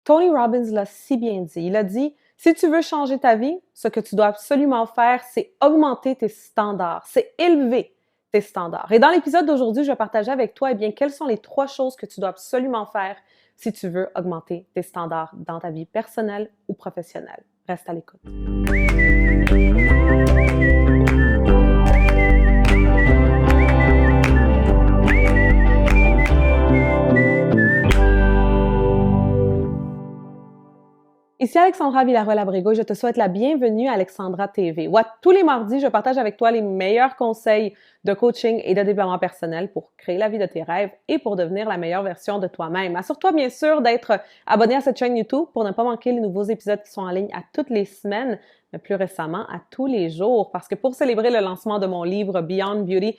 Tony Robbins l'a si bien dit. Il a dit, si tu veux changer ta vie, ce que tu dois absolument faire, c'est augmenter tes standards, c'est élever tes standards. Et dans l'épisode d'aujourd'hui, je vais partager avec toi, quelles sont les 3 choses que tu dois absolument faire si tu veux augmenter tes standards dans ta vie personnelle ou professionnelle. Reste à l'écoute. Ici Alexandra Villaroel-Abrego et je te souhaite la bienvenue à Alexandra TV. Tous les mardis, je partage avec toi les meilleurs conseils de coaching et de développement personnel pour créer la vie de tes rêves et pour devenir la meilleure version de toi-même. Assure-toi bien sûr d'être abonné à cette chaîne YouTube pour ne pas manquer les nouveaux épisodes qui sont en ligne à toutes les semaines, mais plus récemment à tous les jours. Parce que pour célébrer le lancement de mon livre Beyond Beauty,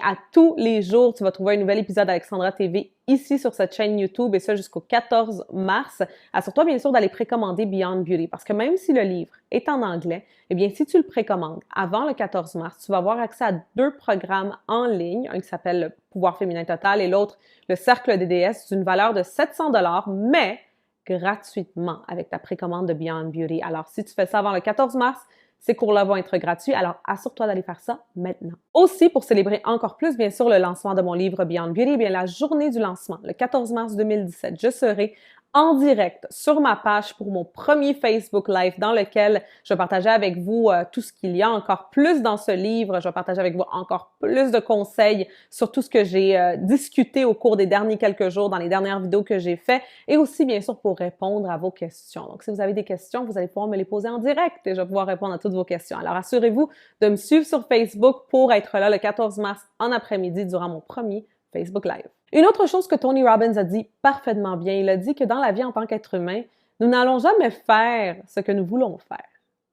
à tous les jours, tu vas trouver un nouvel épisode d'Alexandra TV ici sur cette chaîne YouTube et ça jusqu'au 14 mars. Assure-toi bien sûr d'aller précommander Beyond Beauty parce que même si le livre est en anglais, si tu le précommandes avant le 14 mars, tu vas avoir accès à 2 programmes en ligne, un qui s'appelle le Pouvoir féminin total et l'autre le Cercle des déesses d'une valeur de 700 $, mais gratuitement avec ta précommande de Beyond Beauty. Alors, si tu fais ça avant le 14 mars, ces cours-là vont être gratuits, alors assure-toi d'aller faire ça maintenant. Aussi, pour célébrer encore plus, bien sûr, le lancement de mon livre Beyond Beauty, la journée du lancement, le 14 mars 2017, je serai en direct sur ma page pour mon premier Facebook Live dans lequel je vais partager avec vous tout ce qu'il y a encore plus dans ce livre. Je vais partager avec vous encore plus de conseils sur tout ce que j'ai discuté au cours des derniers quelques jours dans les dernières vidéos que j'ai fait et aussi bien sûr pour répondre à vos questions. Donc si vous avez des questions, vous allez pouvoir me les poser en direct et je vais pouvoir répondre à toutes vos questions. Alors assurez-vous de me suivre sur Facebook pour être là le 14 mars en après-midi durant mon premier Facebook Live. Une autre chose que Tony Robbins a dit parfaitement bien, il a dit que dans la vie en tant qu'être humain, nous n'allons jamais faire ce que nous voulons faire.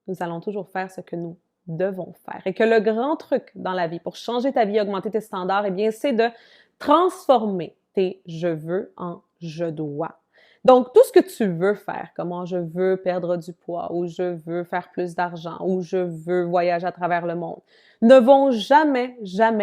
Nous allons toujours faire ce que nous devons faire. Et que le grand truc dans la vie pour changer ta vie, augmenter tes standards, c'est de transformer tes « je veux » en « je dois ». Donc, tout ce que tu veux faire, comment je veux perdre du poids, ou je veux faire plus d'argent, ou je veux voyager à travers le monde, ne vont jamais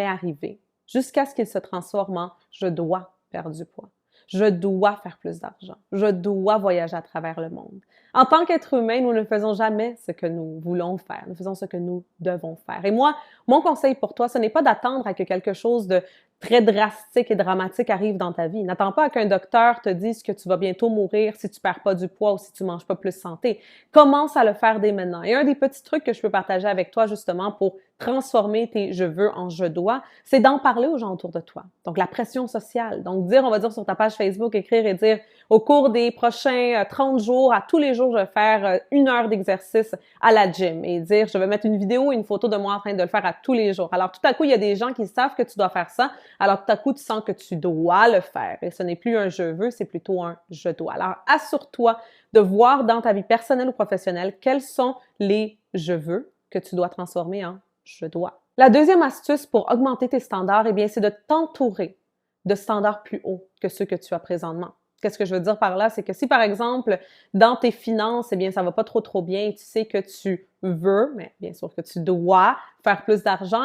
arriver jusqu'à ce qu'il se transforme en « je dois perdre du poids ». Je dois faire plus d'argent. Je dois voyager à travers le monde. En tant qu'être humain, nous ne faisons jamais ce que nous voulons faire. Nous faisons ce que nous devons faire. Et moi, mon conseil pour toi, ce n'est pas d'attendre à que quelque chose de très drastique et dramatique arrive dans ta vie. N'attends pas à qu'un docteur te dise que tu vas bientôt mourir si tu perds pas du poids ou si tu manges pas plus santé. Commence à le faire dès maintenant. Et un des petits trucs que je peux partager avec toi justement pour transformer tes « je veux » en « je dois », c'est d'en parler aux gens autour de toi. Donc, la pression sociale. Donc, on va dire sur ta page Facebook, écrire et dire au cours des prochains 30 jours, à tous les jours, je vais faire 1 heure d'exercice à la gym et dire, je vais mettre une vidéo et une photo de moi en train de le faire à tous les jours. Alors, tout à coup, il y a des gens qui savent que tu dois faire ça. Alors, tout à coup, tu sens que tu dois le faire. Et ce n'est plus un « je veux », c'est plutôt un « je dois ». Alors, assure-toi de voir dans ta vie personnelle ou professionnelle quels sont les « je veux » que tu dois transformer en « je dois ». La deuxième astuce pour augmenter tes standards, c'est de t'entourer de standards plus hauts que ceux que tu as présentement. Qu'est-ce que je veux dire par là? C'est que si, par exemple, dans tes finances, ça va pas trop bien et tu sais que tu veux, mais bien sûr que tu dois faire plus d'argent,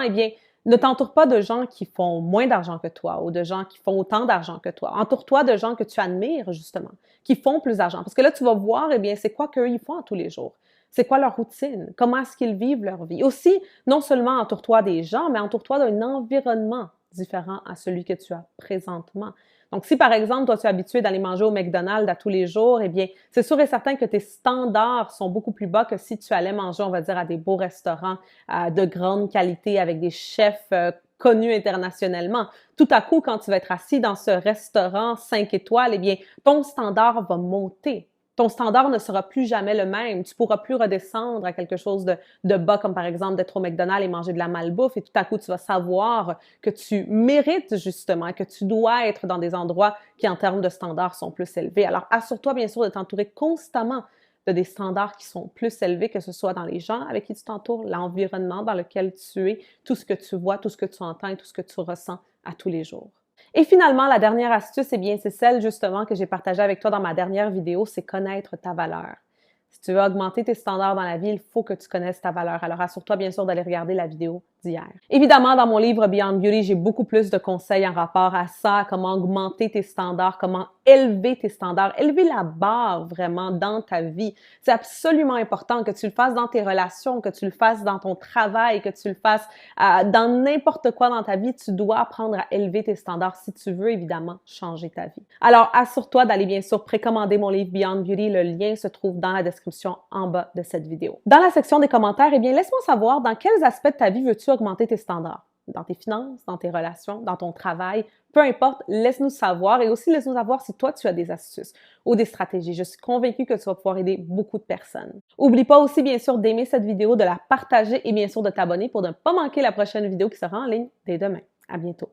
ne t'entoure pas de gens qui font moins d'argent que toi ou de gens qui font autant d'argent que toi. Entoure-toi de gens que tu admires, justement, qui font plus d'argent. Parce que là, tu vas voir, c'est quoi qu'eux, ils font tous les jours. C'est quoi leur routine? Comment est-ce qu'ils vivent leur vie? Aussi, non seulement entoure-toi des gens, mais entoure-toi d'un environnement différent à celui que tu as présentement. Donc, si par exemple, toi, tu es habitué d'aller manger au McDonald's à tous les jours, c'est sûr et certain que tes standards sont beaucoup plus bas que si tu allais manger, on va dire, à des beaux restaurants de grande qualité avec des chefs connus internationalement. Tout à coup, quand tu vas être assis dans ce restaurant 5 étoiles, ton standard va monter. Ton standard ne sera plus jamais le même. Tu pourras plus redescendre à quelque chose de bas, comme par exemple d'être au McDonald's et manger de la malbouffe. Et tout à coup, tu vas savoir que tu mérites justement, que tu dois être dans des endroits qui, en termes de standards, sont plus élevés. Alors, assure-toi bien sûr de t'entourer constamment de des standards qui sont plus élevés, que ce soit dans les gens avec qui tu t'entoures, l'environnement dans lequel tu es, tout ce que tu vois, tout ce que tu entends et tout ce que tu ressens à tous les jours. Et finalement, la dernière astuce, c'est celle justement que j'ai partagée avec toi dans ma dernière vidéo, c'est connaître ta valeur. Si tu veux augmenter tes standards dans la vie, il faut que tu connaisses ta valeur. Alors assure-toi bien sûr d'aller regarder la vidéo d'hier. Évidemment, dans mon livre Beyond Beauty, j'ai beaucoup plus de conseils en rapport à ça, à comment augmenter tes standards, comment élever tes standards, élever la barre vraiment dans ta vie. C'est absolument important que tu le fasses dans tes relations, que tu le fasses dans ton travail, que tu le fasses dans n'importe quoi dans ta vie. Tu dois apprendre à élever tes standards si tu veux évidemment changer ta vie. Alors, assure-toi d'aller bien sûr précommander mon livre Beyond Beauty. Le lien se trouve dans la description en bas de cette vidéo. Dans la section des commentaires, eh bien, laisse-moi savoir dans quels aspects de ta vie veux-tu augmenter tes standards? Dans tes finances, dans tes relations, dans ton travail, peu importe, laisse-nous savoir et aussi laisse-nous savoir si toi tu as des astuces ou des stratégies. Je suis convaincue que tu vas pouvoir aider beaucoup de personnes. Oublie pas aussi bien sûr d'aimer cette vidéo, de la partager et bien sûr de t'abonner pour ne pas manquer la prochaine vidéo qui sera en ligne dès demain. À bientôt.